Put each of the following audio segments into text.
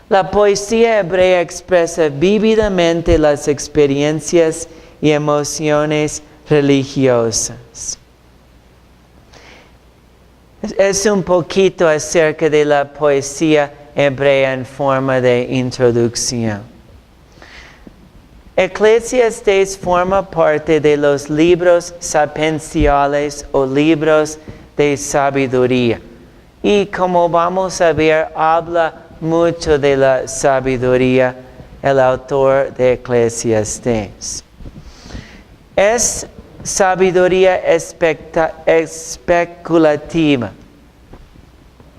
La poesía hebrea expresa vívidamente las experiencias y emociones religiosas. Es un poquito acerca de la poesía hebrea en forma de introducción. Eclesiastés forma parte de los libros sapienciales o libros de sabiduría. Y como vamos a ver, habla mucho de la sabiduría el autor de Eclesiastés. Es sabiduría especulativa.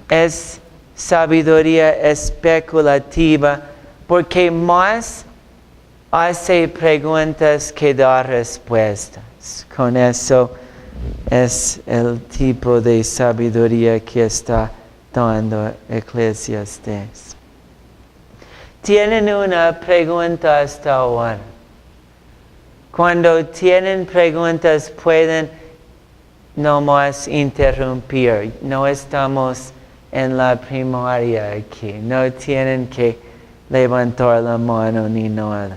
Es sabiduría especulativa porque más hace preguntas que da respuestas. Con eso es el tipo de sabiduría que está dando Eclesiastés. ¿Tienen una pregunta hasta ahora? Cuando tienen preguntas pueden nomás interrumpir. No estamos en la primaria aquí. No tienen que levantar la mano ni nada.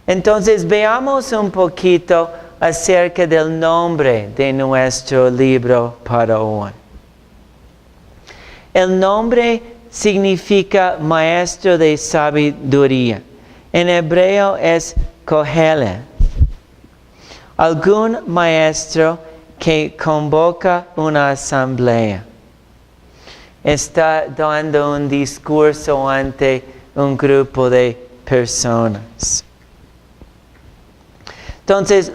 Entonces veamos un poquito acerca del nombre de nuestro libro para hoy. El nombre significa maestro de sabiduría. En hebreo es Kohelet. Algún maestro que convoca una asamblea. Está dando un discurso ante un grupo de personas. Entonces,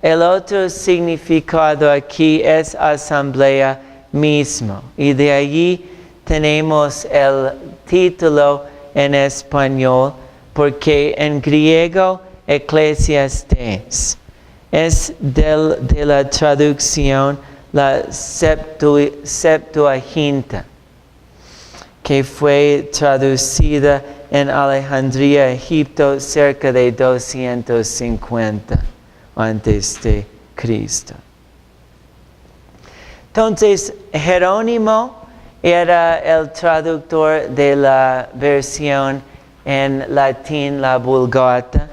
el otro significado aquí es asamblea mismo. Y de allí tenemos el título en español, porque en griego Eclesiastés es de la traducción la Septuaginta, que fue traducida en Alejandría, Egipto, cerca de 250 antes de Cristo. Entonces, Jerónimo era el traductor de la versión en latín, la Vulgata.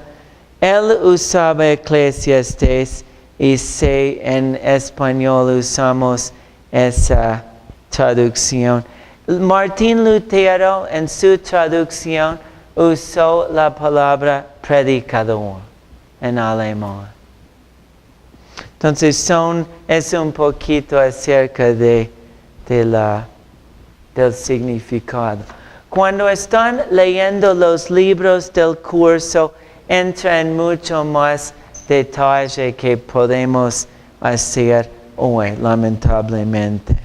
Él usaba Eclesiastés y en español usamos esa traducción. Martín Lutero en su traducción usó la palabra predicador en alemán. Entonces es un poquito acerca del significado. Cuando están leyendo los libros del curso, entra en mucho más detalle que podemos hacer hoy, lamentablemente.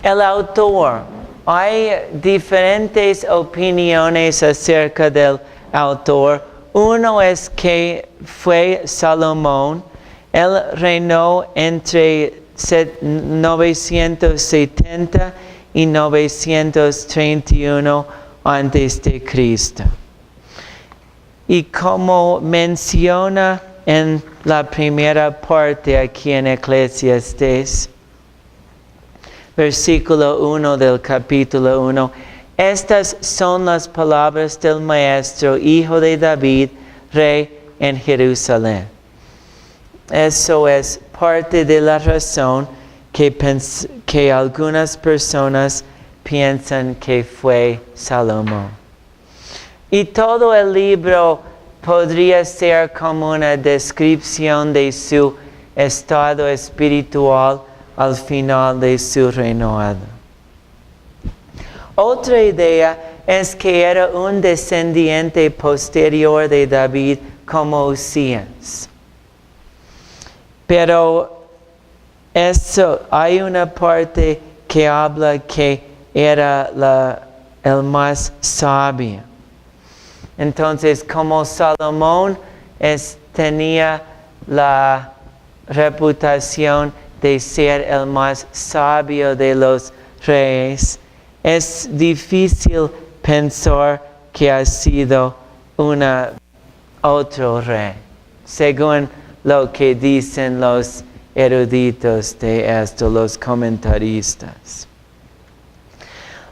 El autor. Hay diferentes opiniones acerca del autor. Uno es que fue Salomón. Él reinó entre 970 y 931 antes de Cristo. Y como menciona en la primera parte aquí en Eclesiastés, versículo 1 del capítulo 1, estas son las palabras del maestro, hijo de David, rey en Jerusalén. Eso es parte de la razón que algunas personas piensan que fue Salomón. Y todo el libro podría ser como una descripción de su estado espiritual al final de su reinado. Otra idea es que era un descendiente posterior de David como Usías. Pero hay una parte que habla que era el más sabio. Entonces, como Salomón tenía la reputación de ser el más sabio de los reyes, es difícil pensar que ha sido otro rey, según lo que dicen los eruditos de esto, los comentaristas.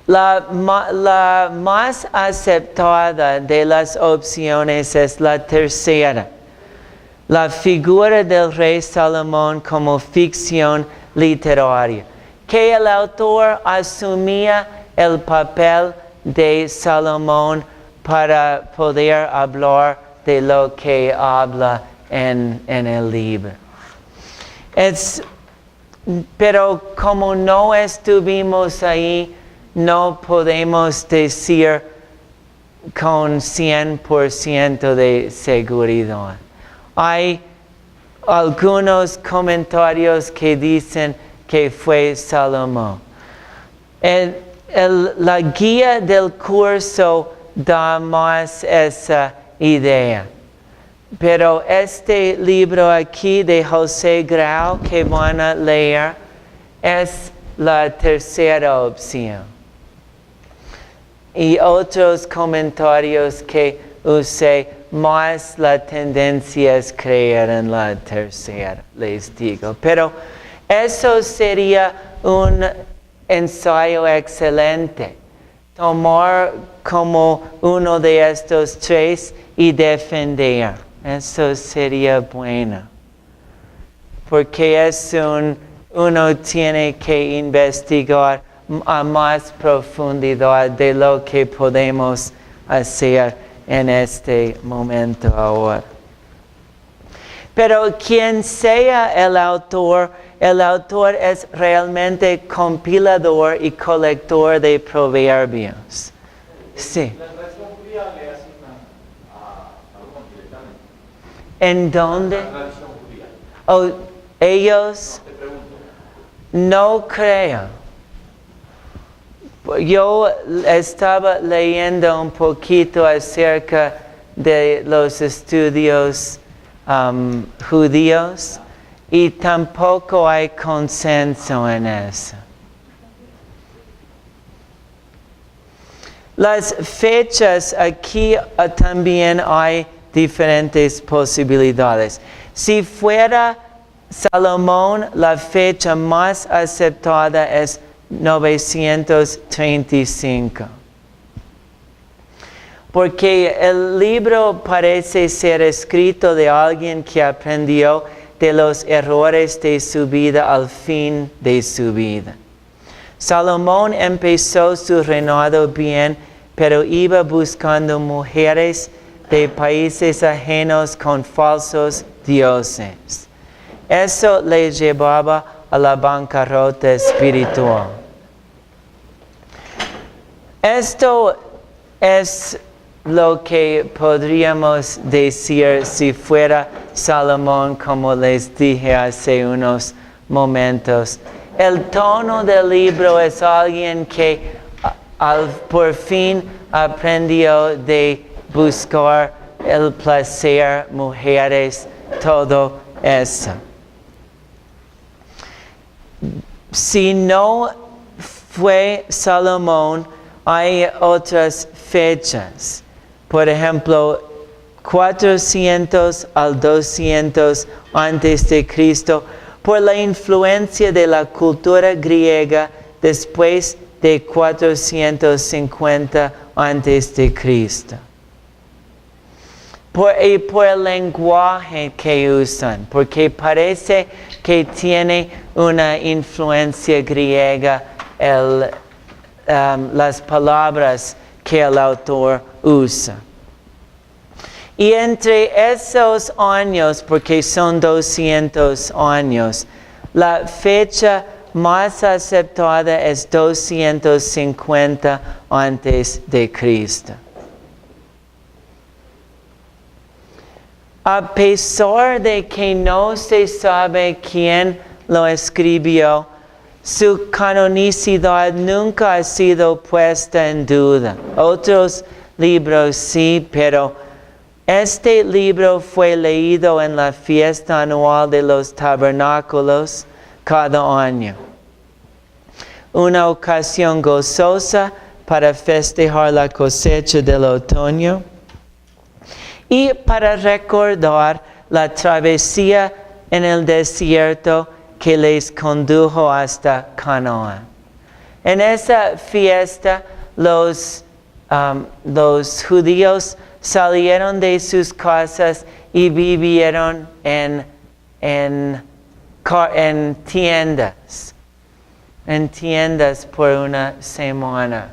La más aceptada de las opciones es la tercera, la figura del rey Salomón como ficción literaria, que el autor asumía el papel de Salomón para poder hablar de lo que habla en el libro. Pero como no estuvimos ahí, no podemos decir con 100% de seguridad. Hay algunos comentarios que dicen que fue Salomón. La guía del curso da más esa idea. Pero este libro aquí de José Grau que van a leer es la tercera opción. Y otros comentarios que usé, más la tendencia es creer en la tercera, les digo. Pero eso sería un ensayo excelente. Tomar como uno de estos tres y defender. Eso sería bueno. Porque uno tiene que investigar a más profundidad de lo que podemos hacer en este momento ahora. Pero quien sea el autor es realmente compilador y colector de proverbios. Sí. La tradición judía le asigna a Salomón directamente. ¿En dónde? La tradición judía. Oh, ellos, Te pregunto. no creo. Yo estaba leyendo un poquito acerca de los estudios judíos y tampoco hay consenso en eso. Las fechas aquí también hay diferentes posibilidades. Si fuera Salomón, la fecha más aceptada es 935. Porque el libro parece ser escrito de alguien que aprendió de los errores de su vida al fin de su vida. Salomón empezó su reinado bien, pero iba buscando mujeres de países ajenos con falsos dioses. Eso le llevaba a la bancarrota espiritual. Esto es lo que podríamos decir si fuera Salomón, como les dije hace unos momentos. El tono del libro es alguien que por fin aprendió de buscar el placer, mujeres, todo eso. Si no fue Salomón, hay otras fechas. Por ejemplo, 400 al 200 antes de Cristo, por la influencia de la cultura griega después de 450 antes de Cristo. Y por el lenguaje que usan, porque parece que tiene una influencia griega las palabras que el autor usa. Y entre esos años, porque son 200 años, la fecha más aceptada es 250 antes de Cristo. A pesar de que no se sabe quién lo escribió, su canonicidad nunca ha sido puesta en duda. Otros libros sí, pero este libro fue leído en la fiesta anual de los tabernáculos cada año. Una ocasión gozosa para festejar la cosecha del otoño y para recordar la travesía en el desierto que les condujo hasta Canaán. En esa fiesta los judíos salieron de sus casas y vivieron en tiendas por una semana,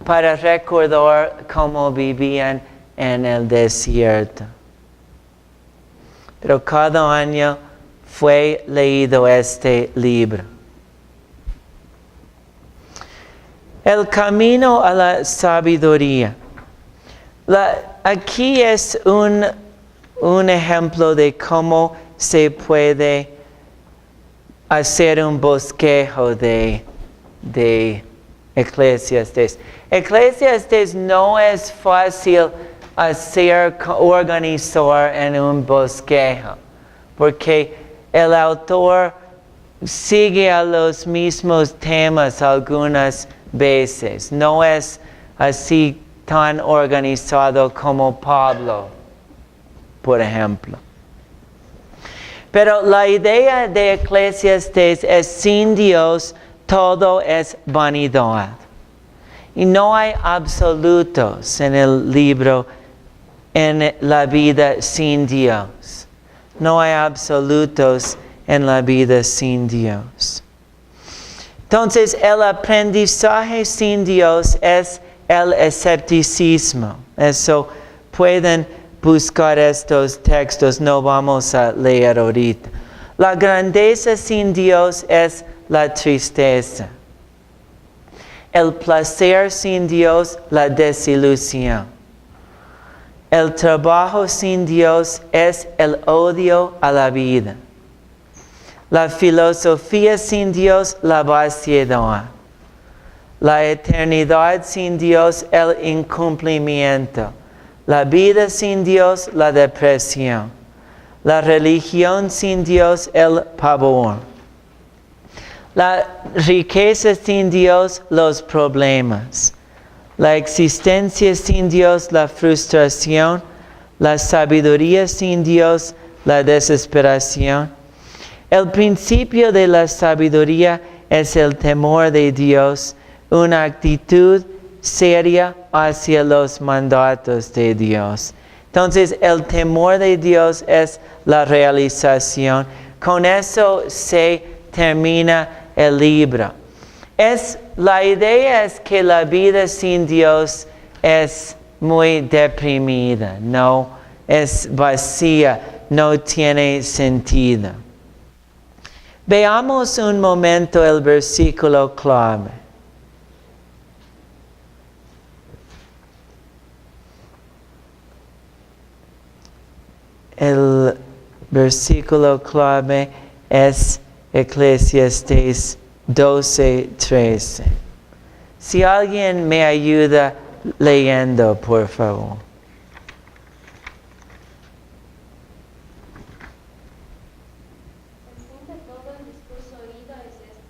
para recordar cómo vivían en el desierto. Pero cada año fue leído este libro. El camino a la sabiduría. Aquí es un ejemplo de cómo se puede hacer un bosquejo de Eclesiastés. Eclesiastés no es fácil organizar en un bosquejo, porque el autor sigue a los mismos temas algunas veces. No es así tan organizado como Pablo, por ejemplo. Pero la idea de Eclesiastés es: sin Dios todo es vanidad. Y no hay absolutos en el libro, en la vida sin Dios. No hay absolutos en la vida sin Dios. Entonces, el aprendizaje sin Dios es el escepticismo. Eso pueden buscar estos textos, no vamos a leer ahorita. La grandeza sin Dios es la tristeza. El placer sin Dios, la desilusión. El trabajo sin Dios es el odio a la vida. La filosofía sin Dios, la vaciedad. La eternidad sin Dios, el incumplimiento. La vida sin Dios, la depresión. La religión sin Dios, el pavor. La riqueza sin Dios, los problemas. La existencia sin Dios, la frustración. La sabiduría sin Dios, la desesperación. El principio de la sabiduría es el temor de Dios, una actitud seria hacia los mandatos de Dios. Entonces, el temor de Dios es la realización. Con eso se termina el libro. La idea es que la vida sin Dios es muy deprimida, no es vacía, no tiene sentido. Veamos un momento el versículo clave. El versículo clave es Eclesiastés 12:13. Si alguien me ayuda leyendo, por favor. Todo el discurso oído es este: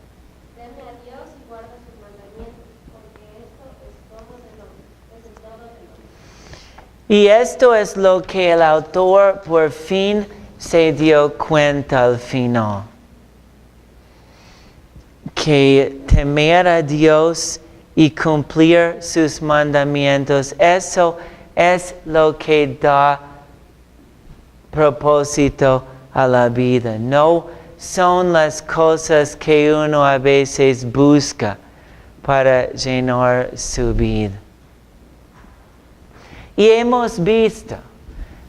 teme a Dios y guarda sus mandamientos, porque esto es todo del hombre, es el todo del hombre. Y esto es lo que el autor por fin se dio cuenta al final. Que temer a Dios y cumplir sus mandamientos, eso es lo que da propósito a la vida. No son las cosas que uno a veces busca para llenar su vida. Y hemos visto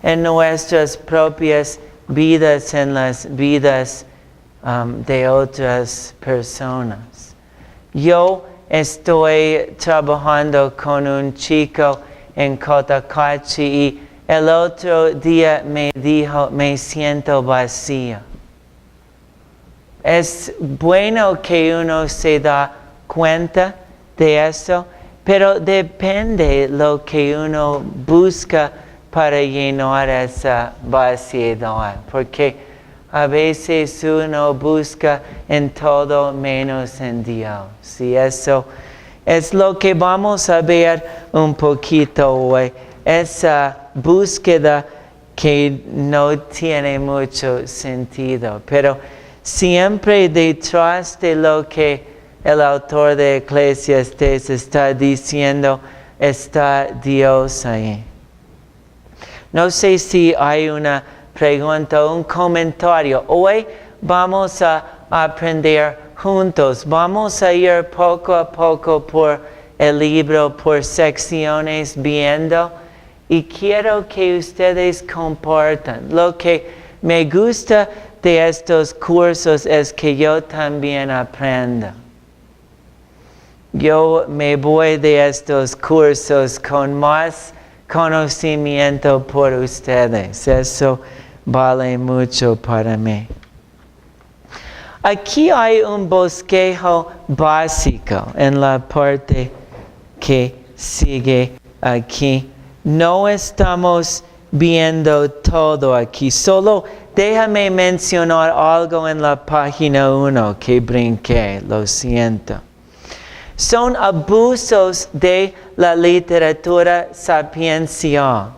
en nuestras propias vidas, en las vidas de otras personas. Yo estoy trabajando con un chico en Cotacachi y el otro día me dijo: me siento vacío. Es bueno que uno se da cuenta de eso, pero depende lo que uno busca para llenar esa vaciedad, porque a veces uno busca en todo menos en Dios. Y eso es lo que vamos a ver un poquito hoy. Esa búsqueda que no tiene mucho sentido. Pero siempre detrás de lo que el autor de Eclesiastés está diciendo, está Dios ahí. No sé si hay una pregunta, un comentario. Hoy vamos a aprender juntos. Vamos a ir poco a poco por el libro, por secciones, viendo. Y quiero que ustedes compartan. Lo que me gusta de estos cursos es que yo también aprenda. Yo me voy de estos cursos con más conocimiento por ustedes. Eso vale mucho para mí. Aquí hay un bosquejo básico en la parte que sigue aquí. No estamos viendo todo aquí. Solo déjame mencionar algo en la página 1 que brinqué. Lo siento. Son abusos de la literatura sapiencial.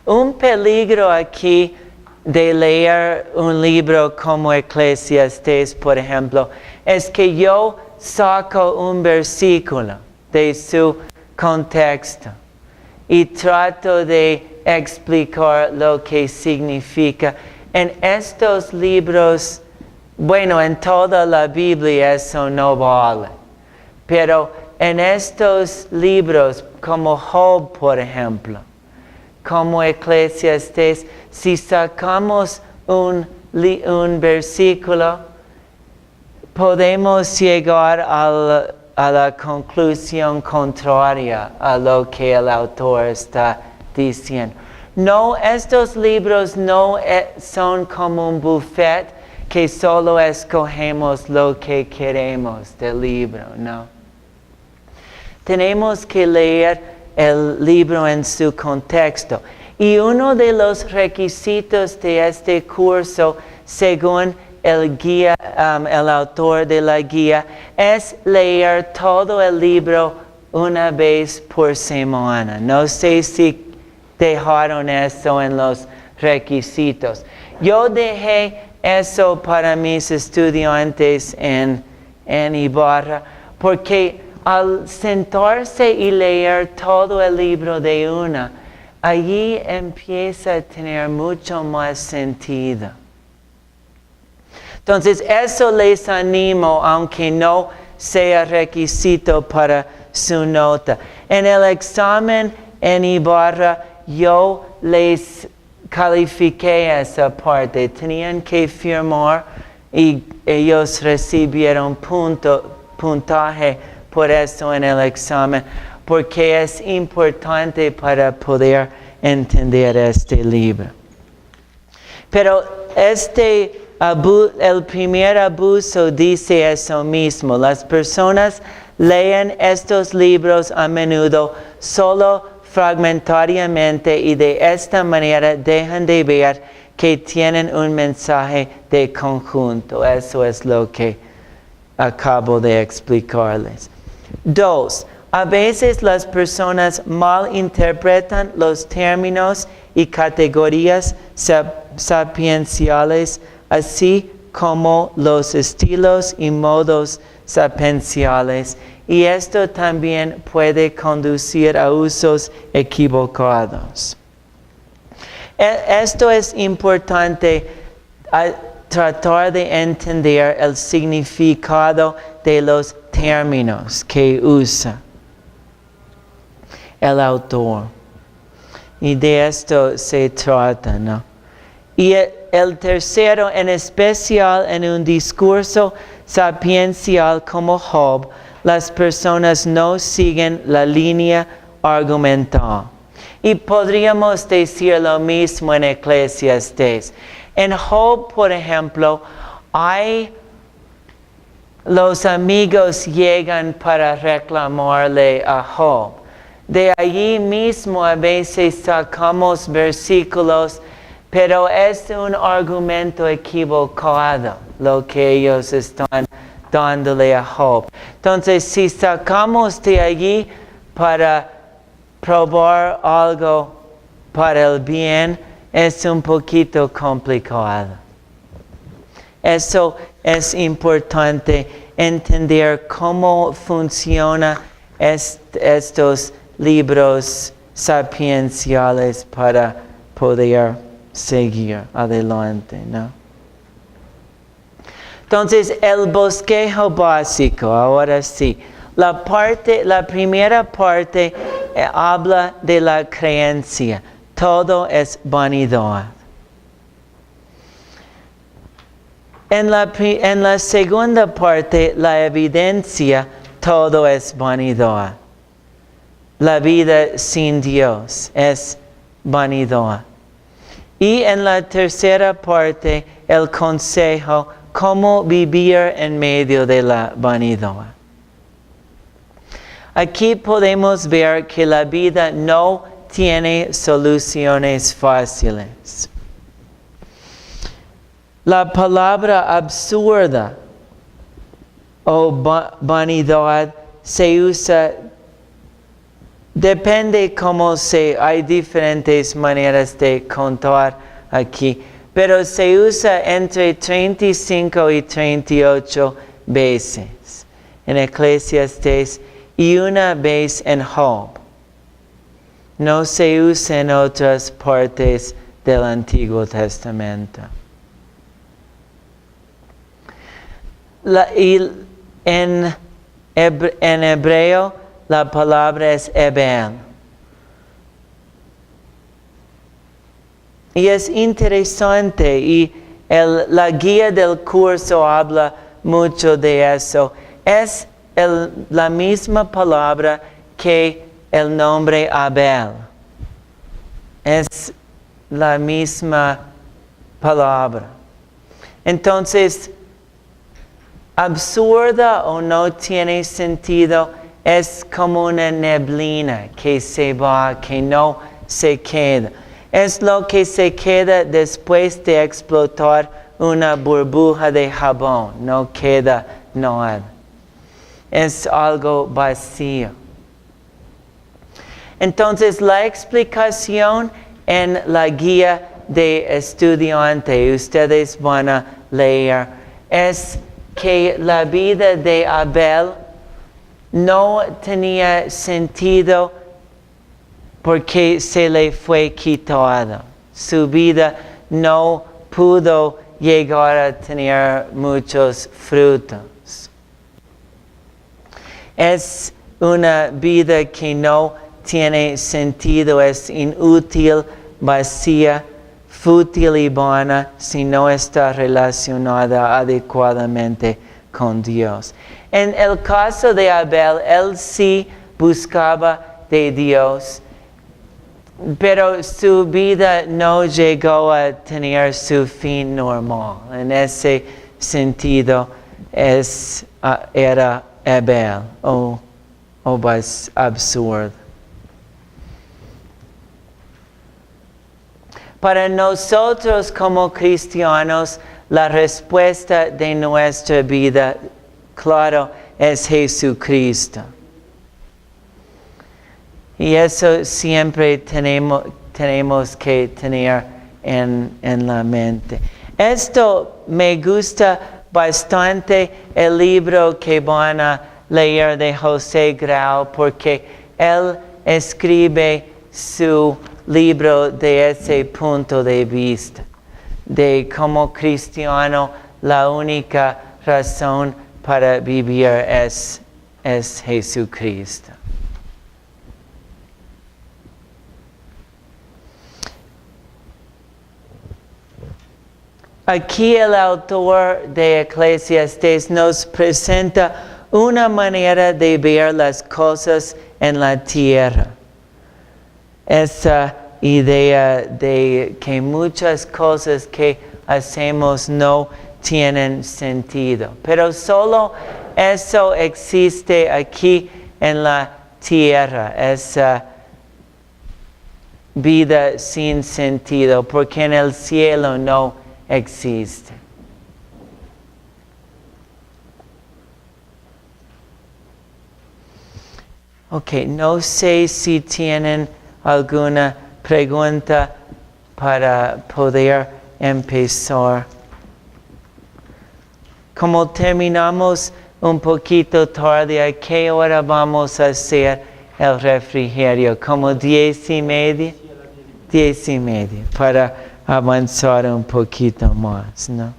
Un peligro aquí de leer un libro como Eclesiastés, por ejemplo, es que yo saco un versículo de su contexto y trato de explicar lo que significa. En estos libros, bueno, en toda la Biblia eso no vale, pero en estos libros como Job, por ejemplo, como Eclesiastés, si sacamos un versículo, podemos llegar a la conclusión contraria a lo que el autor está diciendo. No, estos libros no son como un buffet que solo escogemos lo que queremos del libro, no. Tenemos que leer el libro en su contexto. Y uno de los requisitos de este curso, según el guía, el autor de la guía, es leer todo el libro una vez por semana. No sé si dejaron eso en los requisitos. Yo dejé eso para mis estudiantes en Ibarra, porque al sentarse y leer todo el libro de una, allí empieza a tener mucho más sentido. Entonces, eso les animo, aunque no sea requisito para su nota. En el examen en Ibarra, yo les califiqué esa parte. Tenían que firmar y ellos recibieron puntaje por eso en el examen, porque es importante para poder entender este libro. Pero el primer abuso dice eso mismo. Las personas leen estos libros a menudo solo fragmentariamente y de esta manera dejan de ver que tienen un mensaje de conjunto. Eso es lo que acabo de explicarles. 2. A veces las personas malinterpretan los términos y categorías sapienciales, así como los estilos y modos sapienciales, y esto también puede conducir a usos equivocados. Esto es importante, tratar de entender el significado de los términos que usa el autor. Y de esto se trata, ¿no? Y el tercero, en especial en un discurso sapiencial como Job, las personas no siguen la línea argumental. Y podríamos decir lo mismo en Eclesiastés. En Job, por ejemplo, los amigos llegan para reclamarle a Job. De allí mismo a veces sacamos versículos, pero es un argumento equivocado lo que ellos están dándole a Job. Entonces, si sacamos de allí para probar algo para el bien, es un poquito complicado. Eso es importante entender cómo funciona estos libros sapienciales para poder seguir adelante, ¿no? Entonces, el bosquejo básico, ahora sí. La primera parte habla de la creencia. Todo es vanidad. En la segunda parte, la evidencia, todo es vanidad. La vida sin Dios es vanidad. Y en la tercera parte, el consejo, cómo vivir en medio de la vanidad. Aquí podemos ver que la vida no tiene soluciones fáciles. La palabra absurda o vanidad se usa, depende cómo hay diferentes maneras de contar aquí, pero se usa entre 35 y 38 veces en Eclesiastés y una vez en Job. No se usa en otras partes del Antiguo Testamento. En hebreo la palabra es Ebel. Y es interesante y la guía del curso habla mucho de eso. Es la misma palabra que el nombre Abel. Es la misma palabra. Entonces, absurda o no tiene sentido, es como una neblina que se va, que no se queda. Es lo que se queda después de explotar una burbuja de jabón, no queda nada. Es algo vacío. Entonces, la explicación en la guía de estudiante, ustedes van a leer, es que la vida de Abel no tenía sentido porque se le fue quitado. Su vida no pudo llegar a tener muchos frutos. Es una vida que no tiene sentido, es inútil, vacía, fútil y vana si no está relacionada adecuadamente con Dios. En el caso de Abel, él sí buscaba de Dios, pero su vida no llegó a tener su fin normal. En ese sentido, era Abel o absurdo. Para nosotros como cristianos, la respuesta de nuestra vida, claro, es Jesucristo. Y eso siempre tenemos que tener en la mente. Esto me gusta bastante, el libro que van a leer de José Grau, porque él escribe su libro de ese punto de vista, de como cristiano la única razón para vivir es Jesucristo. Aquí el autor de Eclesiastés nos presenta una manera de ver las cosas en la tierra. Esa idea de que muchas cosas que hacemos no tienen sentido. Pero solo eso existe aquí en la tierra, esa vida sin sentido, porque en el cielo no existe. Ok, no sé si tienen alguna pregunta para poder empezar. Como terminamos un poquito tarde. ¿A qué hora vamos a hacer el refrigerio? ¿Como 10:30? 10:30, para avanzar un poquito más, ¿no?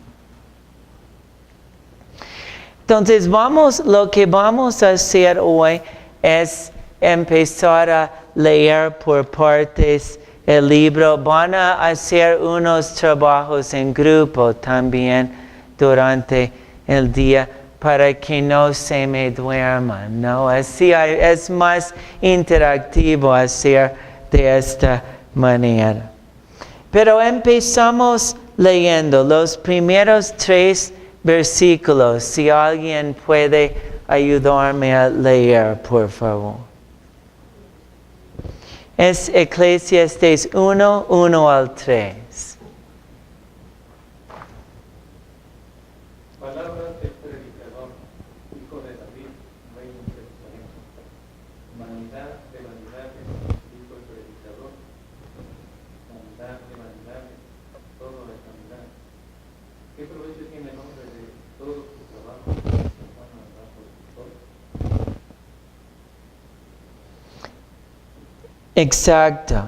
Entonces lo que vamos a hacer hoy es empezar a leer por partes el libro. Van a hacer unos trabajos en grupo también durante el día para que no se me duerman, ¿no? Así es más interactivo hacer de esta manera. Pero empezamos leyendo los primeros 3 versículos. Si alguien puede ayudarme a leer, por favor. Es Eclesiastés 1, 1 al 3. Palabras del predicador, hijo de David, rey de Jerusalén. Vanidad de vanidades, dijo el predicador. Vanidad de vanidades, todo es vanidad. ¿Qué provecho tiene el hombre de todo su trabajo? Exacto.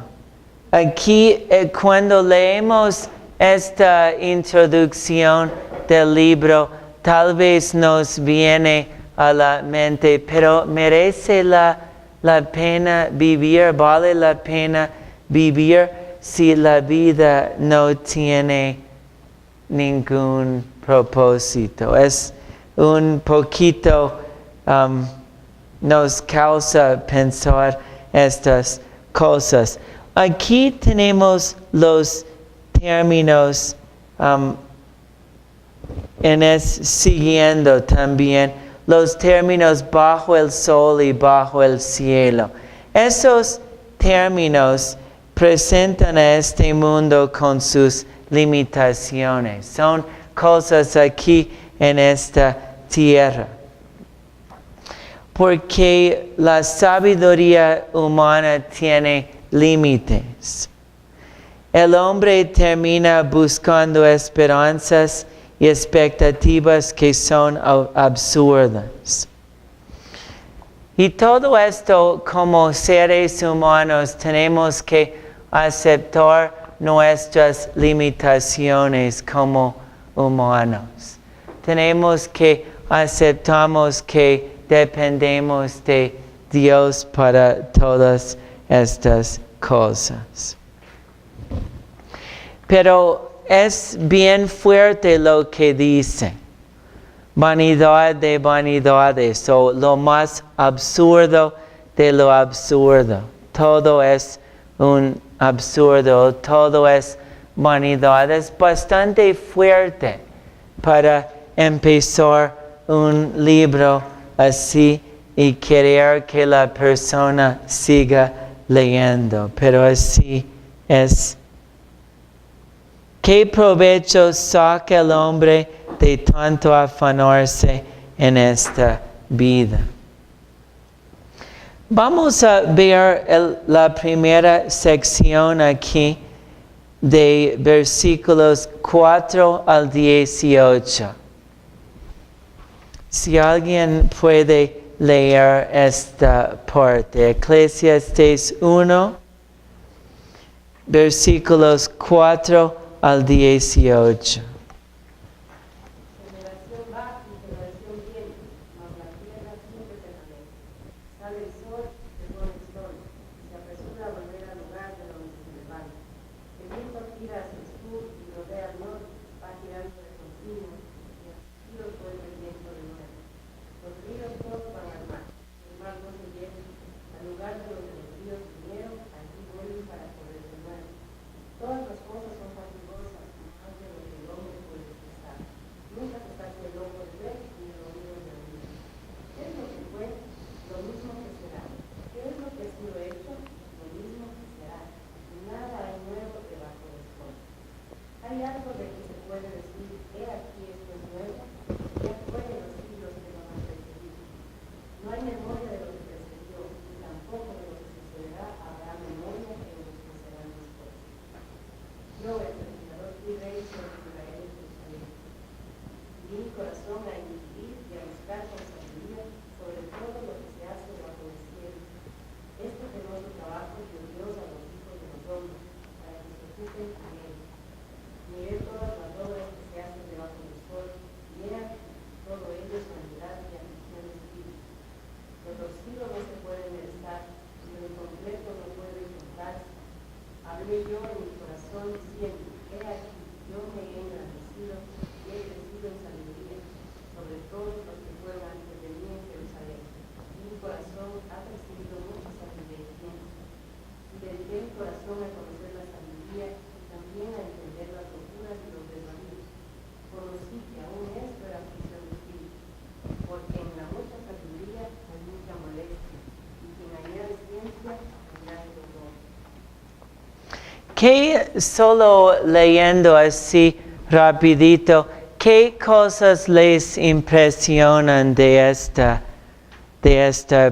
Aquí cuando leemos esta introducción del libro, tal vez nos viene a la mente, pero merece la pena vivir, vale la pena vivir si la vida no tiene ningún propósito. Es un poquito, nos causa pensar estas cosas. Aquí tenemos términos siguiendo también los términos bajo el sol y bajo el cielo. Esos términos presentan a este mundo con sus limitaciones. Son cosas aquí en esta tierra. Porque la sabiduría humana tiene límites. El hombre termina buscando esperanzas y expectativas que son absurdas. Y todo esto, como seres humanos, tenemos que aceptar nuestras limitaciones como humanos. Tenemos que aceptamos que dependemos de Dios para todas estas cosas. Pero es bien fuerte lo que dice. Vanidad de vanidades, o lo más absurdo de lo absurdo. Todo es un absurdo, todo es vanidad. Es bastante fuerte para empezar un libro así y querer que la persona siga leyendo. Pero así es. ¿Qué provecho saca el hombre de tanto afanarse en esta vida? Vamos a ver la primera sección aquí de versículos 4 al 18. Si alguien puede leer esta parte, Eclesiastés 1, versículos 4 al 18. Generación va y generación viene, mas la tierra siempre permanece. Sale el sol, se pone el sol, y se apresura a volver al lugar de donde se levanta. El viento gira hacia el sur y rodea al norte, va girando de continuo, y así los vuelve el viento de nuevo. Los ríos todos van al mar, el mar no se llena, al lugar de donde los ríos vinieron, allí vuelven para correr de nuevo. Todas las cosas son fatigosas, más de lo que el hombre ¿Qué, solo leyendo así rapidito, qué cosas les impresionan de esta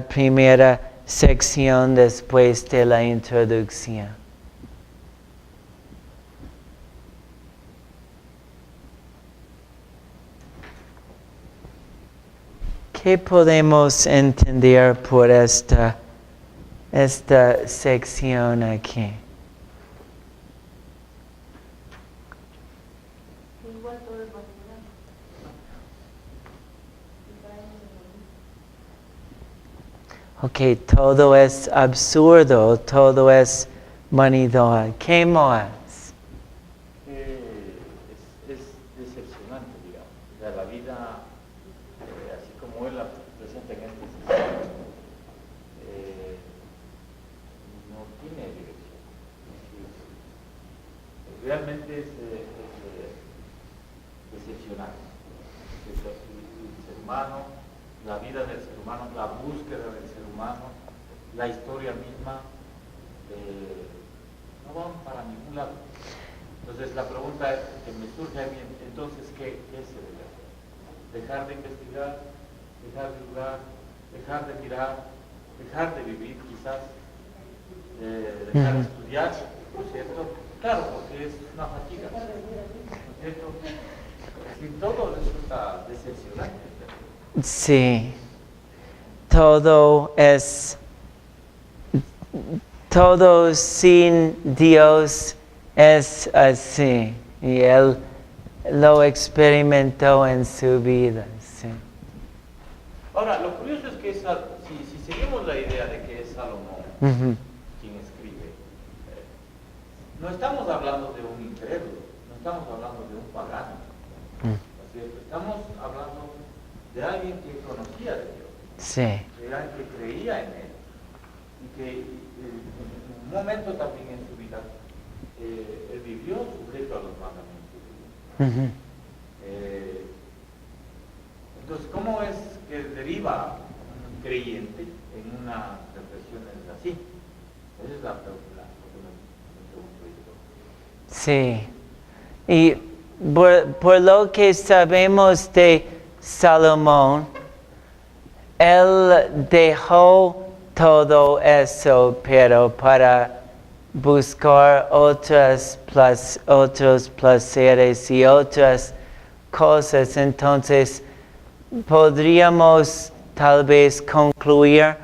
primera sección después de la introducción? ¿Qué podemos entender por esta sección aquí? Igual todo es vanidad. Ok, todo es absurdo, todo es vanidad. ¿Qué más? Es decepcionante, digamos. O sea, la vida, así como él la presenta en este sistema, no tiene dirección. Realmente es decepcionante. El ser humano, la vida del ser humano, la búsqueda del ser humano, la historia misma, no van para ningún lado. Entonces la pregunta que me surge a mí, entonces, ¿qué se debe hacer? Dejar de investigar, dejar de jugar, dejar de mirar, dejar de vivir quizás, dejar de estudiar, ¿no es cierto? Claro, porque es una fatiga, ¿no es cierto? Sin todo resulta decepcionante. Sí, todo sin Dios es así. Y Él lo experimentó en su vida. Sí. Ahora, lo curioso es que si seguimos la idea de que es Salomón quien escribe, no estamos hablando de un incrédulo, no estamos hablando de un pagano, ¿no es cierto? Estamos hablando de alguien que conocía de Dios, Sí. de alguien que creía en Él, y que en un momento también en su vida, él vivió sujeto a los mandamientos de Dios. Entonces, ¿cómo es que deriva un creyente en una reflexión así? Esa es la pregunta que me pregunto yo. Sí. Y por lo que sabemos de Salomón, él dejó todo eso, pero para buscar otros placeres y otras cosas. Entonces, podríamos tal vez concluir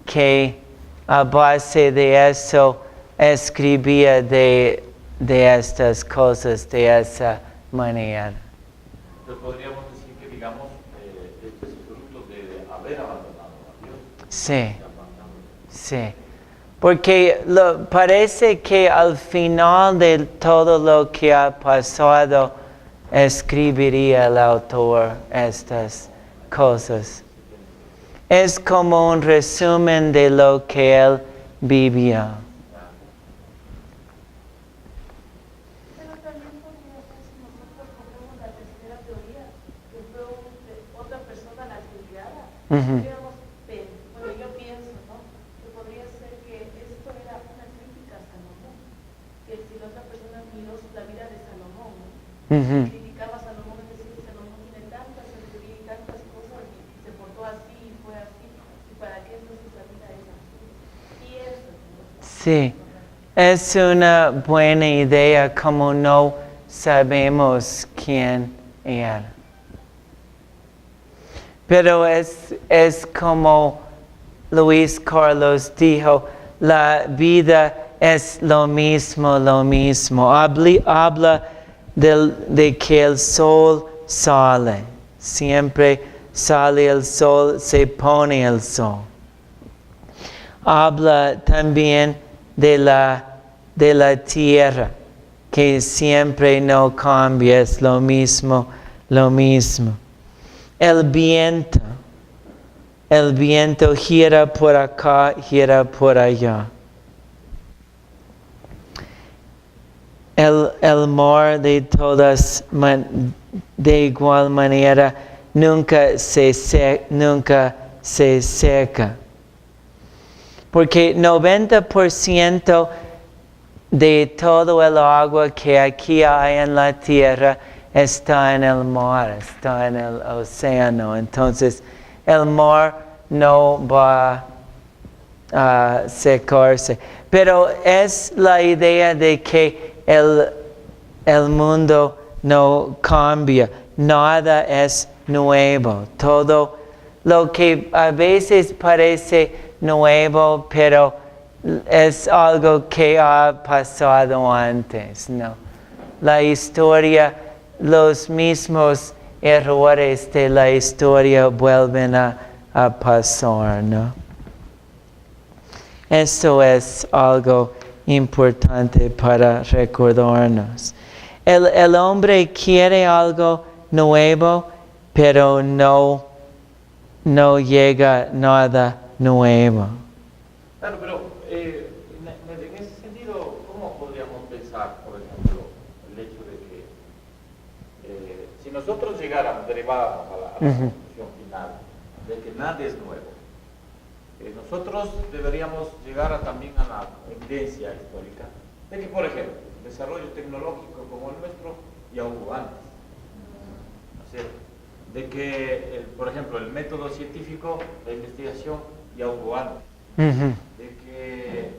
que a base de eso escribía de estas cosas de esa manera. Entonces podríamos decir que, digamos, este es fruto de haber abandonado a Dios. Sí, sí. Porque parece que al final de todo lo que ha pasado, escribiría el autor estas cosas. Es como un resumen de lo que él vivió. Pero también podría ser, si nosotros ponemos la tercera teoría, que fue otra persona la que guiara, podríamos, bueno, yo pienso, ¿no? Que podría ser que esto era una crítica a Salomón, que si la otra persona miró la vida de Salomón, ¿no? Criticaba a Salomón, es decir, Salomón tiene tanta sabiduría y tantas cosas y se portó así y fue así, y para qué entonces la vida es así. Y eso, ¿no? Sí, es una buena idea como no sabemos quién era. Pero es como Luis Carlos dijo, la vida es lo mismo. Habla de que el sol sale. Siempre sale el sol, se pone el sol. Habla también de la tierra, que siempre no cambia, es lo mismo. El viento gira por acá, gira por allá. El mar de igual manera nunca se seca. Porque 90% de todo el agua que aquí hay en la tierra está en el mar, está en el océano. Entonces, el mar no va a secarse. Pero es la idea de que el mundo no cambia, nada es nuevo. Todo lo que a veces parece nuevo, pero es algo que ha pasado antes, ¿no? La historia, los mismos errores de la historia vuelven a pasar, ¿no? Eso es algo importante para recordarnos. El hombre quiere algo nuevo, pero no llega nada nuevo. Claro, pero en ese sentido, ¿cómo podríamos pensar, por ejemplo, el hecho de que si nosotros llegáramos, deriváramos a la conclusión final de que nada es nuevo, nosotros deberíamos llegar también a la evidencia histórica de que, por ejemplo, el desarrollo tecnológico como el nuestro ya hubo antes. ¿No es cierto? De que, por ejemplo, el método científico de investigación ya hubo antes. De que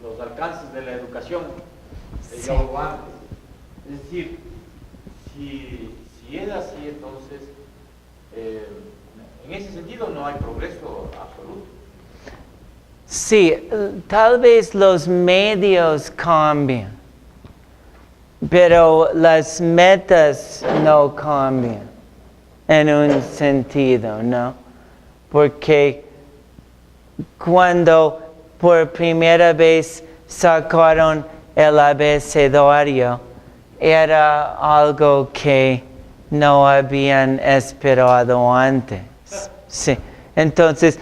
los alcances de la educación ya hubo antes. Es decir, si es así, entonces, en ese sentido no hay progreso absoluto. Sí, tal vez los medios cambian, pero las metas no cambian en un sentido, ¿no? Porque cuando por primera vez sacaron el abecedario, era algo que no habían esperado antes. Sí. Entonces,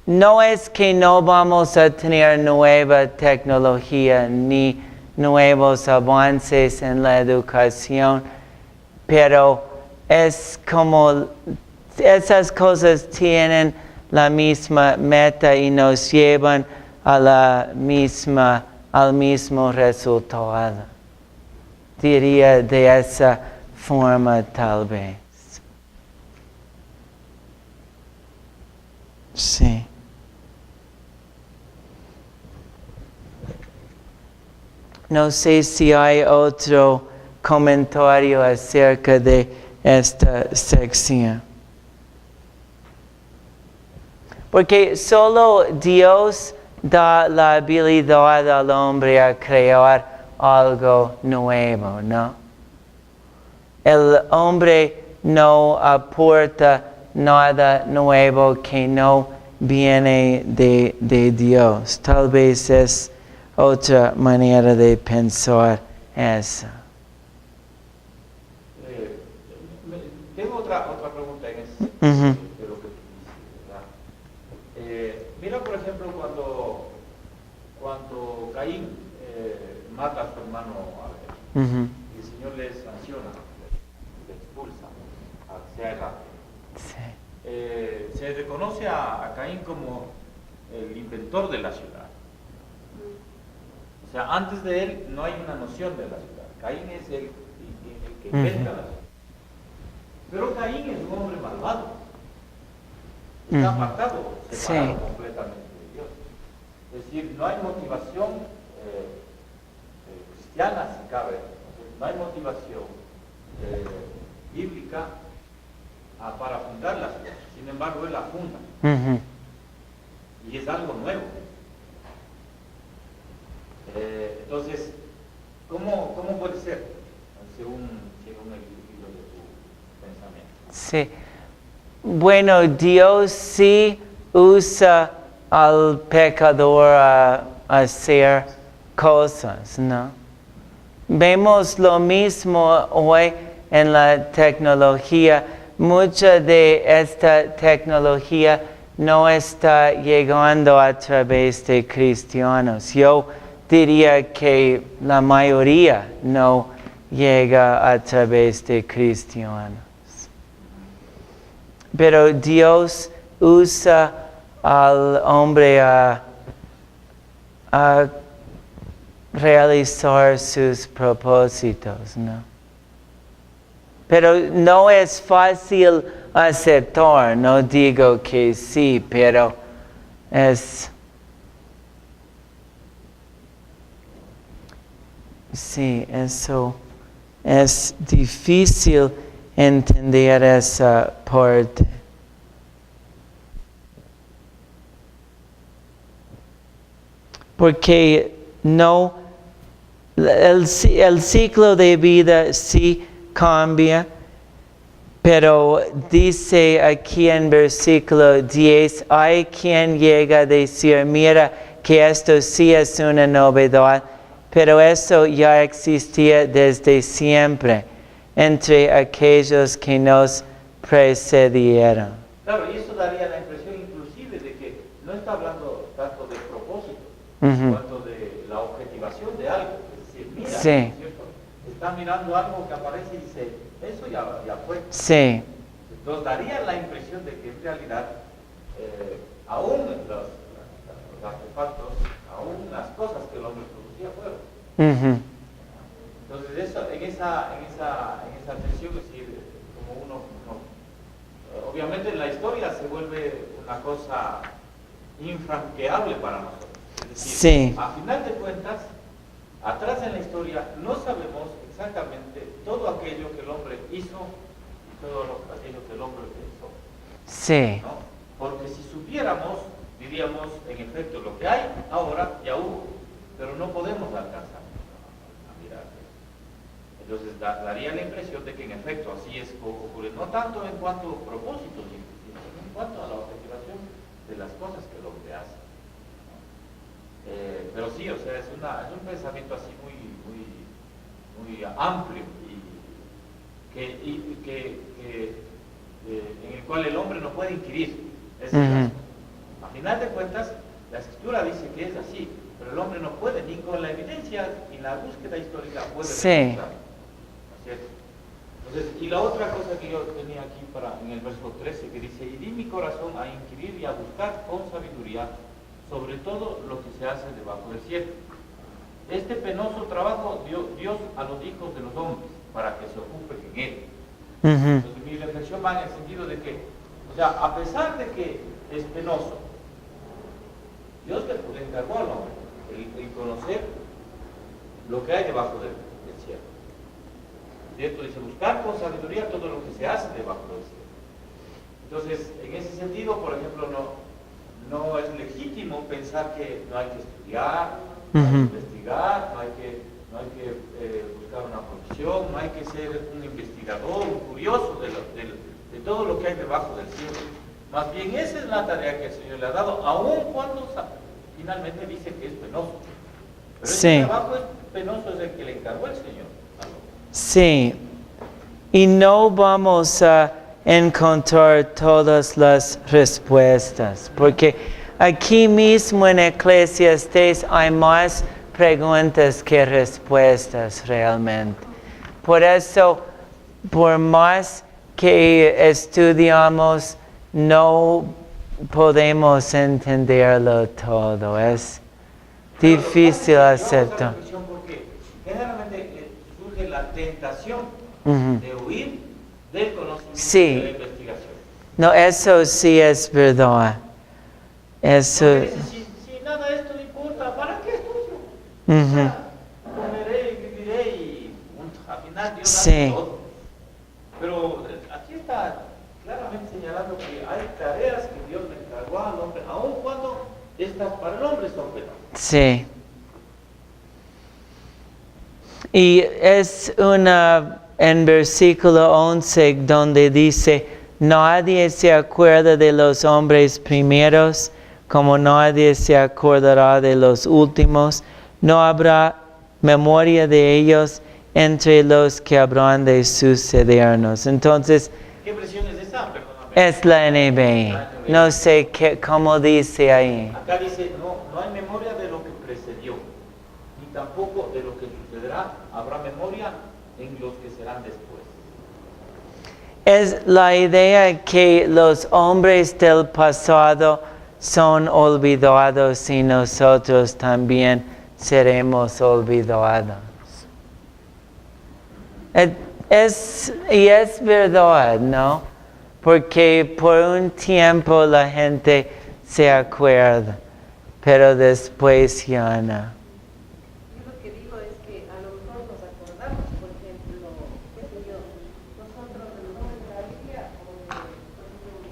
no es que no vamos a tener nueva tecnología ni nuevos avances en la educación, pero es como esas cosas tienen la misma meta y nos llevan al mismo resultado. Diría de esa forma tal vez. Sí. No sé si hay otro comentario acerca de esta sección. Porque solo Dios da la habilidad al hombre a crear algo nuevo, ¿no? El hombre no aporta nada nuevo que no viene de Dios. Tal vez es otra manera de pensar eso. Tengo otra pregunta en ese sentido de lo que tú dices, ¿verdad? Mira, por ejemplo, cuando Caín mata a su hermano Abel, y el Señor le sanciona, le expulsa hacia el arte. Sí. Se reconoce a Caín como el inventor de la ciudad. O sea, antes de él no hay una noción de la ciudad. Caín es el que inventa la ciudad. Pero Caín es un hombre malvado. Está apartado, separado completamente de Dios. Es decir, no hay motivación cristiana, si cabe. No hay motivación bíblica para fundar la ciudad. Sin embargo, él la funda. Y es algo nuevo. Entonces, ¿cómo puede ser según el hilo de tu pensamiento? Sí. Bueno, Dios sí usa al pecador a hacer cosas, ¿no? Vemos lo mismo hoy en la tecnología. Mucha de esta tecnología no está llegando a través de cristianos. Yo diría que la mayoría no llega a través de cristianos. pero Dios usa al hombre a realizar sus propósitos, ¿no? Pero no es fácil aceptar, no digo que sí, pero sí, eso es difícil entender esa parte. Porque el ciclo de vida sí cambia, pero dice aquí en versículo 10, hay quien llega a decir, mira que esto sí es una novedad, pero eso ya existía desde siempre entre aquellos que nos precedieron. Claro, y eso daría la impresión inclusive de que no está hablando tanto de propósito, cuanto de la objetivación de algo. Es decir, mira, Sí. ¿cierto? Está mirando algo que aparece y dice, eso ya fue. Sí. Entonces daría la impresión de que en realidad, aún los artefactos, aún las cosas que el hombre producía fueron. Entonces eso, en esa tensión, es decir, como uno obviamente la historia se vuelve una cosa infranqueable para nosotros. Es decir, Sí. a final de cuentas, atrás en la historia no sabemos exactamente todo aquello que el hombre hizo y todo aquello que el hombre pensó. Sí. ¿No? Porque si supiéramos, diríamos, en efecto, lo que hay ahora ya hubo, pero no podemos alcanzar a mirar. Entonces daría la impresión de que en efecto así es ocurre, no tanto en cuanto a propósitos, sino en cuanto a la objetivación de las cosas que el hombre hace. Pero sí, o sea, es un pensamiento así muy amplio en el cual el hombre no puede inquirir. A final de cuentas, la escritura dice que es así, pero el hombre no puede, ni con la evidencia ni la búsqueda histórica puede demostrar. Entonces, y la otra cosa que yo tenía aquí en el verso 13, que dice, y di mi corazón a inquirir y a buscar con sabiduría sobre todo lo que se hace debajo del cielo. Este penoso trabajo dio Dios a los hijos de los hombres para que se ocupen en él. Entonces mi reflexión va en el sentido de que, o sea, a pesar de que es penoso, Dios le encargó al hombre el conocer lo que hay debajo del cielo. ¿Cierto? Dice, buscar con sabiduría todo lo que se hace debajo del cielo. Entonces, en ese sentido, por ejemplo, no es legítimo pensar que no hay que estudiar, no hay que investigar, no hay que buscar una profesión, no hay que ser un investigador, un curioso de todo lo que hay debajo del cielo. Más bien esa es la tarea que el Señor le ha dado, aun cuando finalmente dice que es penoso. Pero ese trabajo penoso es el que le encargó el Señor. Sí, y no vamos a encontrar todas las respuestas, porque aquí mismo en Eclesiastés hay más preguntas que respuestas realmente. Por eso, por más que estudiamos, no podemos entenderlo todo. Es difícil aceptar. Porque generalmente surge la tentación de huir del conocimiento de la investigación. No, eso sí es verdad. Eso. Si nada de esto me importa, ¿para qué estudio? Comeré y viviré y al final Dios hace todo. Pero aquí está claramente señalando que hay tareas que Dios le encargó al hombre, aun cuando estas para el hombre son penosas. Sí. Y es en versículo 11 donde dice, nadie se acuerda de los hombres primeros, como nadie se acordará de los últimos. No habrá memoria de ellos entre los que habrán de sucedernos. Entonces, ¿qué versión es esa? Es la NBI. No sé cómo dice ahí. Acá dice, no hay memoria de lo que precedió, ni tampoco de lo que sucederá. Habrá memoria en los que serán después. Es la idea que los hombres del pasado son olvidados y nosotros también seremos olvidados. Y es verdad, ¿no? Porque por un tiempo la gente se acuerda, pero después ya no. Yo lo que digo es que a lo mejor nos acordamos, por ejemplo, qué sé yo, nosotros de los hombres de la Biblia, como por ejemplo,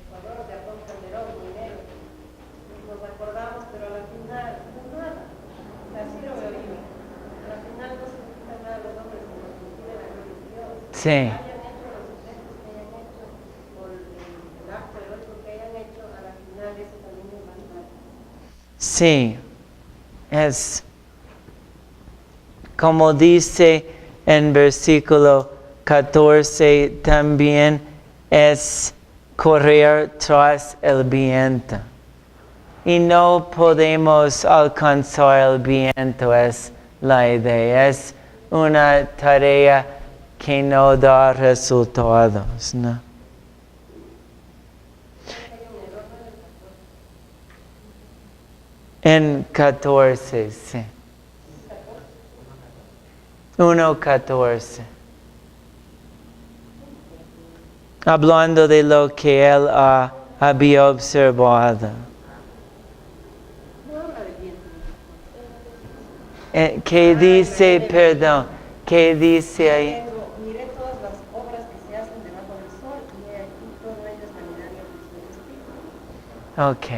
Ecuador de Arroz Calderón, Minero, nos acordamos, pero a la final, no es nada. O sea, así lo veo yo. A la final no significa nada los hombres, sino que tiene la gloria de Dios. Sí. Hayan hecho los sucesos que hayan hecho, o el acto heroico que hayan hecho, a la final eso también es vanidad. Sí, es como dice en versículo 14, también es correr tras el viento. Y no podemos alcanzar el viento, es la idea. Es una tarea que no da resultados, ¿no? En 14, sí. 1:14. Hablando de lo que él había observado. ¿Qué dice, perdón? ¿Qué dice ahí? Miré todas las obras que se hacen debajo del sol y he aquí todo ello es vanidad y aflicción de espíritu.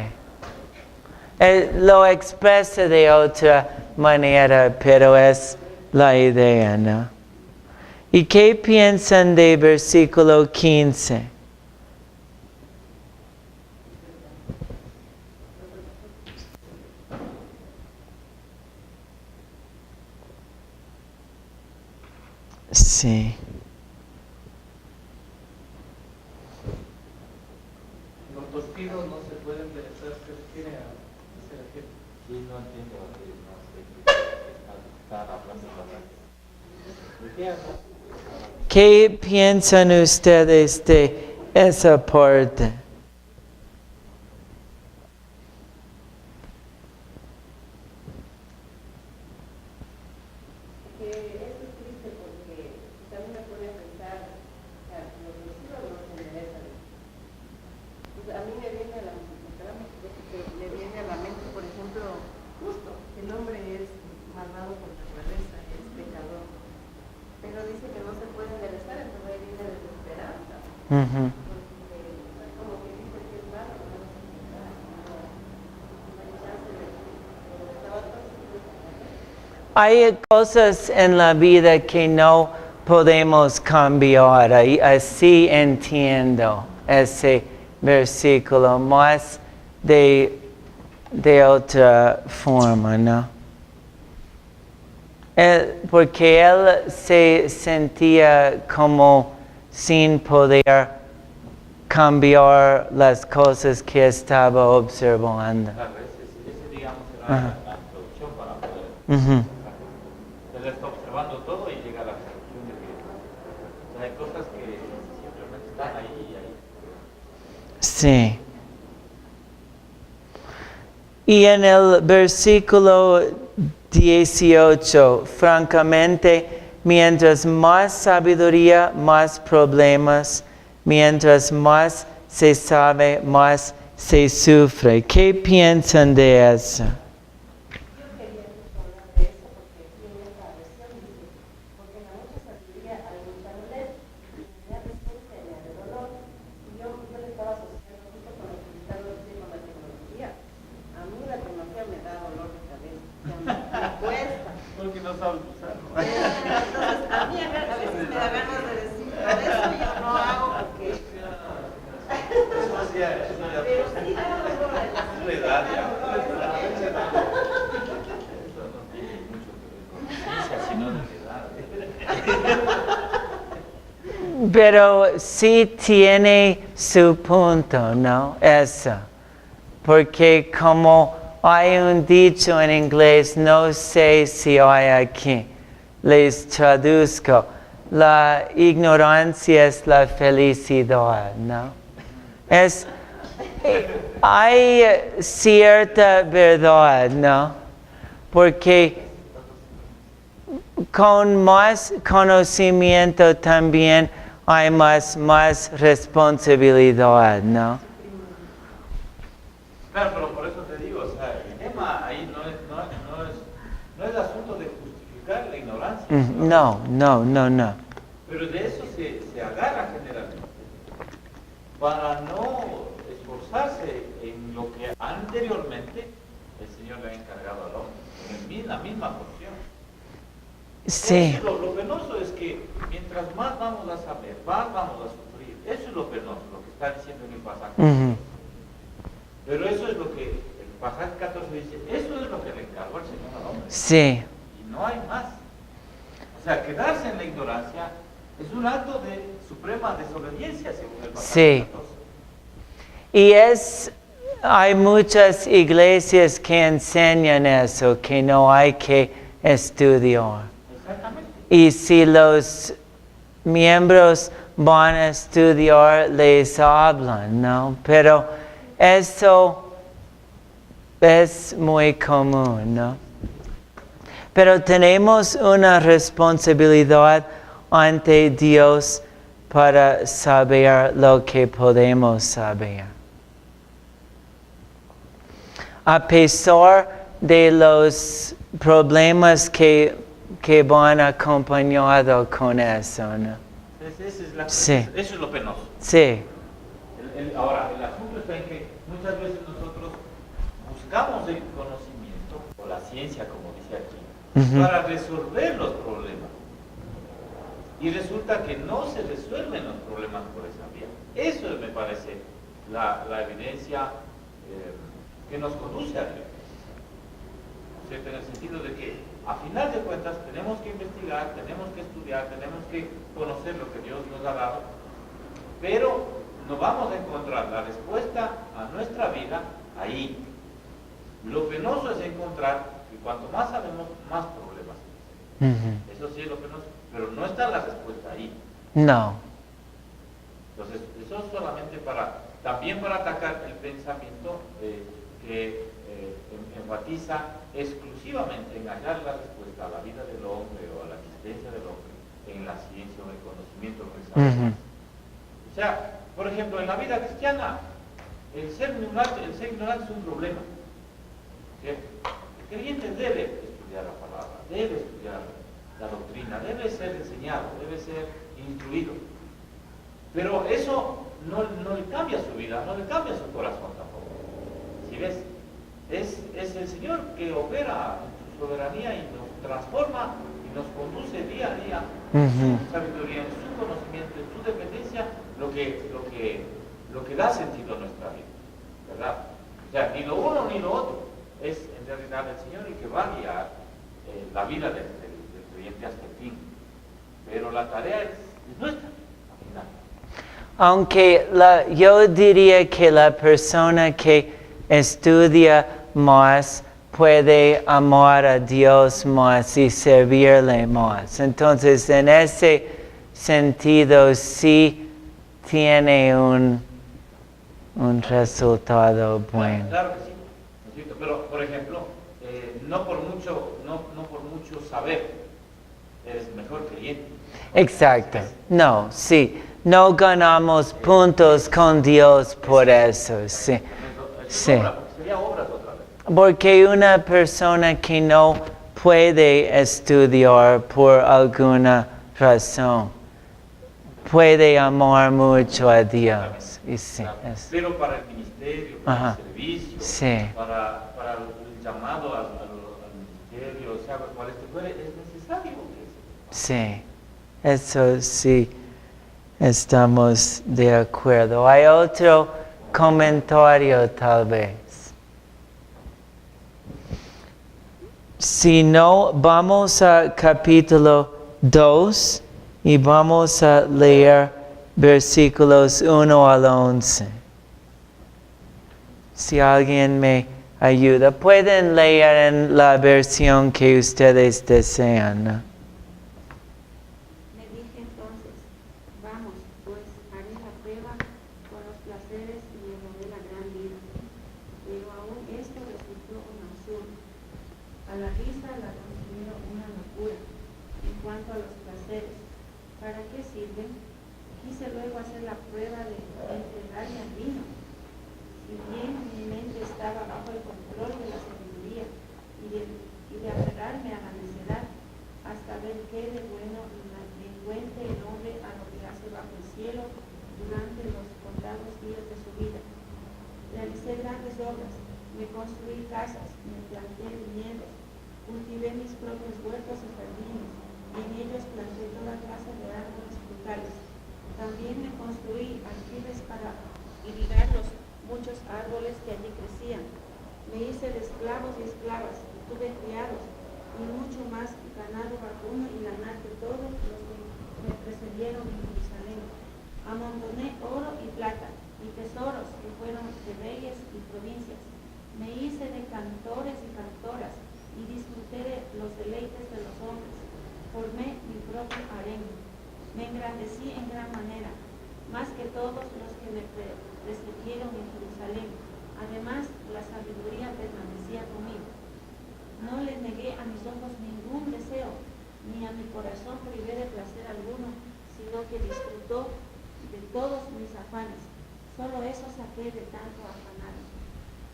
Ok. Lo expresa de otra manera, pero es la idea, ¿no? ¿Y qué piensan de versículo 15? Sí. Los tosquidos no se pueden enderezar, se refiere a hacer el Sí, no entiendo, no sé qué está hablando la. ¿Qué piensan ustedes de esa parte? Que eso es triste porque también me pone a pensar, o sea, los vecinos no se enderezan. Pues a mí me viene a la mente, por ejemplo, justo, el hombre es malvado por naturaleza, es pecador. Pero dice que no se puede enderezar, entonces ahí viene desesperanza. Ujú. Porque como que dice que es malo, no es enderezar, no hay chance de estaba todo. Hay cosas en la vida que no podemos cambiar. Así entiendo ese versículo, más de otra forma, ¿no? Porque él se sentía como sin poder cambiar las cosas que estaba observando. Claro, ese digamos, Ajá. era la introducción para poder. Ujú. Él está observando todo y llega a la conclusión de que o sea, hay cosas que simplemente están ahí y ahí. Sí. Y en el versículo 18, francamente, mientras más sabiduría, más problemas, mientras más se sabe, más se sufre. ¿Qué piensan de eso? Yo quería mucho hablar de eso porque aquí en esta versión dice, porque en la mucha sabiduría hay mucha dolencia, y me da resistencia y me da dolor. Y yo le estaba asociando justo con lo que está diciendo la tecnología. A mí la tecnología me da dolor de cabeza, o sea, me cuesta. Porque no sabes usarlo. Entonces, a mí a veces me da ganas de decir, por eso yo no hago porque... Pero sí da dolor. La edad ya. Sino de edad. Pero sí tiene su punto, ¿no? Eso. Porque como hay un dicho en inglés, no sé si hay aquí, les traduzco. la ignorancia es la felicidad, ¿no? Hay cierta verdad, ¿no? Porque con más conocimiento también hay más responsabilidad, ¿no? Claro, pero por eso te digo, o sea, el tema ahí no es asunto de justificar la ignorancia. No. Pero de eso se agarra generalmente. Para no esforzarse en lo que anteriormente el Señor le ha encargado al hombre, en la misma porción. Sí. Lo penoso es que mientras más vamos a saber, más vamos a sufrir. Eso es lo penoso, lo que está diciendo en el pasaje. Pero eso es lo que el pasaje 14 dice, eso es lo que le encargó el Señor al hombre. Sí. Y no hay más. O sea, quedarse en la ignorancia es un acto de suprema desobediencia, según el pasaje 14. Y hay muchas iglesias que enseñan eso, que no hay que estudiar. Exactamente. Y si los miembros van a estudiar, les hablan, ¿no? Pero eso es muy común, ¿no? Pero tenemos una responsabilidad ante Dios para saber lo que podemos saber. A pesar de los problemas que van acompañados con eso, ¿no? Sí. Eso es lo penoso. Sí. Ahora, el asunto está en que muchas veces nosotros buscamos el conocimiento, o la ciencia, como dice aquí, para resolver los problemas. Y resulta que no se resuelven los problemas por esa vía. Eso me parece la evidencia que nos conduce a Dios. ¿Cierto? En el sentido de que, a final de cuentas, tenemos que investigar, tenemos que estudiar, tenemos que conocer lo que Dios nos ha dado, pero no vamos a encontrar la respuesta a nuestra vida ahí. Lo penoso es encontrar que cuanto más sabemos, más problemas. Eso sí es lo penoso, pero no está la respuesta ahí. No. Entonces, eso es solamente también para atacar el pensamiento que enfatiza exclusivamente en hallar la respuesta a la vida del hombre o a la existencia del hombre en la ciencia o en el conocimiento que sabemos. O sea, por ejemplo, en la vida cristiana, el ser ignorante es un problema. ¿Cierto? El creyente debe estudiar la palabra, debe estudiar la doctrina, debe ser enseñado, debe ser instruido. Pero eso no le cambia su vida, no le cambia su corazón tampoco. ¿Sí ves? Es el Señor que opera en su soberanía y nos transforma y nos conduce día a día en su sabiduría, en su conocimiento, en su dependencia, lo que da sentido a nuestra vida, ¿verdad? O sea, ni lo uno ni lo otro, es en realidad el Señor el que va a guiar la vida del creyente hasta el fin, pero la tarea es nuestra, al final. Aunque yo diría que la persona que estudia más puede amar a Dios más y servirle más. Entonces, en ese sentido, sí tiene un resultado bueno. Claro que sí, pero por ejemplo, no por mucho saber, eres mejor creyente. Exacto. No, sí. No ganamos puntos con Dios por eso, sí. Sí. Sería obras otra vez. Porque una persona que no puede estudiar por alguna razón puede amar mucho a Dios. Y sí, pero para el ministerio, para el servicio, sí, para el llamado al ministerio, o sea, cual fuere, es necesario que sí, eso sí, estamos de acuerdo. ¿Hay otro comentario tal vez? Si no, vamos a capítulo 2 y vamos a leer versículos 1 al 11. Si alguien me ayuda, pueden leer en la versión que ustedes desean, ¿no? Le dije, A la vista la considero una locura. En cuanto a los placeres, ¿para qué sirven? Quise luego hacer la prueba de entregarme al vino. Si bien mi mente estaba bajo el control de la sabiduría y de aferrarme a la necedad, hasta ver qué de bueno encuentre el hombre a lo que hace bajo el cielo durante los contados días de su vida. Realicé grandes obras, me construí casas, me planté viñedos, cultivé mis propios huertos y jardines, y en ellos planté toda clase de árboles frutales. También me construí aljibes para irrigar los muchos árboles que allí crecían. Me hice de esclavos y esclavas, y tuve criados, y mucho más ganado vacuno y lanar de todos los que me precedieron en Jerusalén. Amontoné oro y plata, y tesoros que fueron de reyes y provincias. Me hice de cantores y cantoras, y disfruté de los deleites de los hombres. Formé mi propio harén. Me engrandecí en gran manera, más que todos los que me precedieron en Jerusalén. Además, la sabiduría permanecía conmigo. No les negué a mis ojos ningún deseo, ni a mi corazón privé de placer alguno, sino que disfrutó de todos mis afanes. Solo eso saqué de tanto afanar.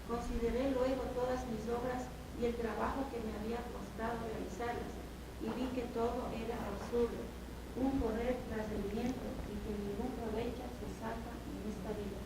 Consideré luego todas mis obras y el trabajo que me había costado realizarlas, y vi que todo era absurdo, un correr tras el viento, y que ningún provecho se saca en esta vida.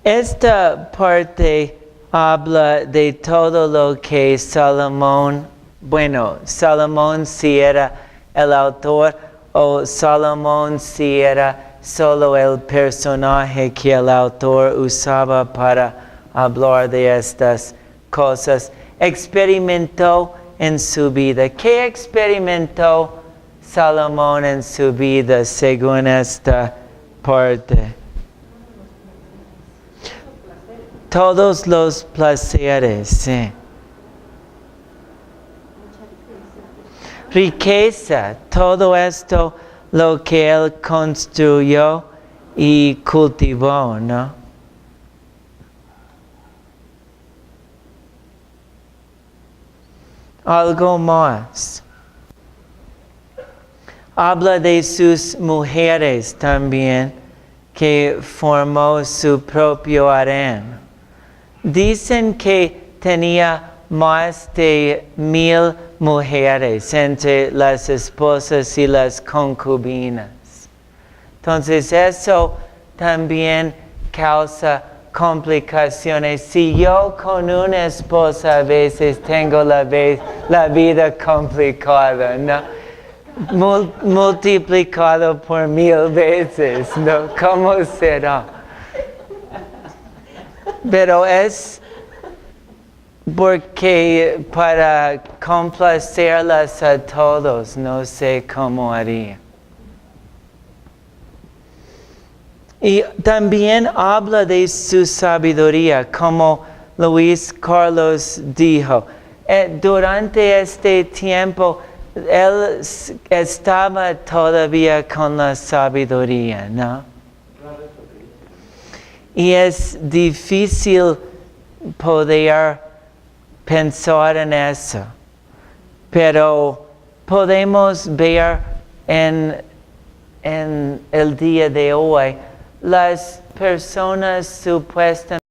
Esta parte habla de todo lo que Salomón, bueno, Salomón si era el autor o Salomón si era solo el personaje que el autor usaba para hablar de estas cosas. Experimentó en su vida. ¿Qué experimentó Salomón en su vida según esta parte? Todos los placeres, sí. Riqueza, todo esto lo que él construyó y cultivó, ¿no? Algo más. Habla de sus mujeres también, que formó su propio harén. Dicen que tenía más de 1000 mujeres entre las esposas y las concubinas. Entonces eso también causa complicaciones. Si yo con una esposa a veces tengo la vida complicada, ¿no? Multiplicado por 1000 veces, ¿no? ¿Cómo será? Pero es porque para complacerlas a todos, no sé cómo haría. Y también habla de su sabiduría, como Luis Carlos dijo. Durante este tiempo, él estaba todavía con la sabiduría, ¿no? Y es difícil poder pensar en eso, pero podemos ver en el día de hoy las personas supuestamente